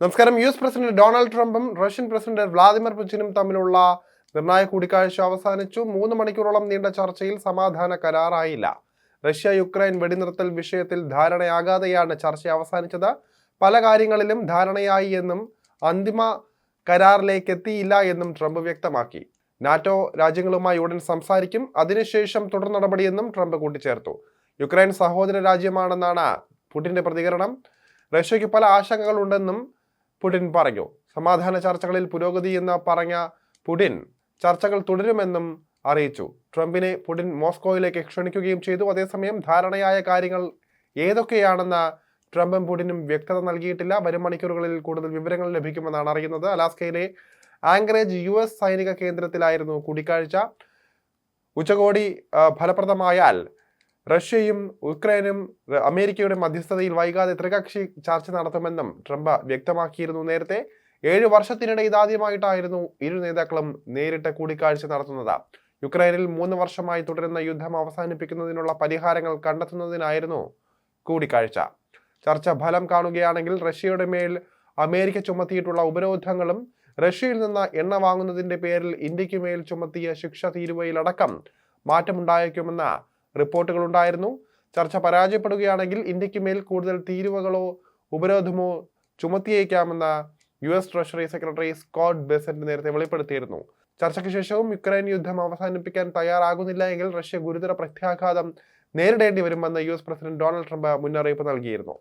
നമസ്കാരം. U S president Donald ട്രംപും Russian president Vladimir പുടിനും തമ്മിലുള്ള നിർണായക കൂടിക്കാഴ്ച അവസാനിച്ചു. 3 മണിക്കൂറോളം നീണ്ട ചർച്ചയിൽ സമാധാന കരാറായില്ല. റഷ്യ യുക്രൈൻ വെടിനിർത്തൽ വിഷയത്തിൽ ധാരണയാകാതെയാണ് ചർച്ച അവസാനിച്ചത്. പല കാര്യങ്ങളിലും ധാരണയായി എന്നും അന്തിമ കരാറിലേക്ക് എത്തിയില്ല എന്നും ട്രംപ് വ്യക്തമാക്കി. നാറ്റോ രാജ്യങ്ങളുമായി ഉടൻ സംസാരിക്കും, അതിനുശേഷം തുടർ നടപടിയെന്നും ട്രംപ് കൂട്ടിച്ചേർത്തു. യുക്രൈൻ സഹോദര രാജ്യമാണെന്നാണ് പുടിന്റെ പ്രതികരണം. റഷ്യയ്ക്ക് പല ആശങ്കകളുണ്ടെന്നും പുടിൻ പറഞ്ഞു. സമാധാന ചർച്ചകളിൽ പുരോഗതി എന്ന് പറഞ്ഞ പുടിൻ ചർച്ചകൾ തുടരുമെന്നും അറിയിച്ചു. ട്രംപിനെ പുടിൻ മോസ്കോയിലേക്ക് ക്ഷണിക്കുകയും ചെയ്തു. അതേസമയം ധാരണയായ കാര്യങ്ങൾ ഏതൊക്കെയാണെന്ന് ട്രംപും പുടിനും വ്യക്തത നൽകിയിട്ടില്ല. വരും മണിക്കൂറുകളിൽ കൂടുതൽ വിവരങ്ങൾ ലഭിക്കുമെന്നാണ് അറിയുന്നത്. അലാസ്കയിലെ ആങ്കറേജ് US സൈനിക കേന്ദ്രത്തിലായിരുന്നു കൂടിക്കാഴ്ച. ഉച്ചകോടി ഫലപ്രദമായാൽ റഷ്യയും യുക്രൈനും അമേരിക്കയുടെ മധ്യസ്ഥതയിൽ വൈകാതെ ത്രികക്ഷി ചർച്ച നടത്തുമെന്നും ട്രംപ് വ്യക്തമാക്കിയിരുന്നു. നേരത്തെ 7 വർഷത്തിനിടെ ഇതാദ്യമായിട്ടായിരുന്നു ഇരു നേതാക്കളും നേരിട്ട് കൂടിക്കാഴ്ച നടത്തുന്നത്. യുക്രൈനിൽ 3 വർഷമായി തുടരുന്ന യുദ്ധം അവസാനിപ്പിക്കുന്നതിനുള്ള പരിഹാരങ്ങൾ കണ്ടെത്തുന്നതിനായിരുന്നു കൂടിക്കാഴ്ച. ചർച്ച ഫലം കാണുകയാണെങ്കിൽ റഷ്യയുടെ മേൽ അമേരിക്ക ചുമത്തിയിട്ടുള്ള ഉപരോധങ്ങളും റഷ്യയിൽ നിന്ന് എണ്ണ വാങ്ങുന്നതിന്റെ പേരിൽ ഇന്ത്യക്ക് മേൽ ചുമത്തിയ ശിക്ഷ തീരുവയിലടക്കം മാറ്റമുണ്ടായേക്കുമെന്ന റിപ്പോർട്ടുകൾ ഉണ്ടായിരുന്നു. ചർച്ച പരാജയപ്പെടുകയാണെങ്കിൽ ഇന്ത്യക്ക് മേൽ കൂടുതൽ തീരുവകളോ ഉപരോധമോ ചുമത്തിയേക്കാമെന്ന് US treasury secretary Scott Bessent നേരത്തെ വെളിപ്പെടുത്തിയിരുന്നു. ചർച്ചയ്ക്ക് ശേഷവും യുക്രൈൻ യുദ്ധം അവസാനിപ്പിക്കാൻ തയ്യാറാകുന്നില്ല എങ്കിൽ റഷ്യ ഗുരുതര പ്രത്യാഘാതം നേരിടേണ്ടി വരുമെന്ന് US പ്രസിഡന്റ് ഡൊണാൾഡ് ട്രംപ് മുന്നറിയിപ്പ് നൽകിയിരുന്നു.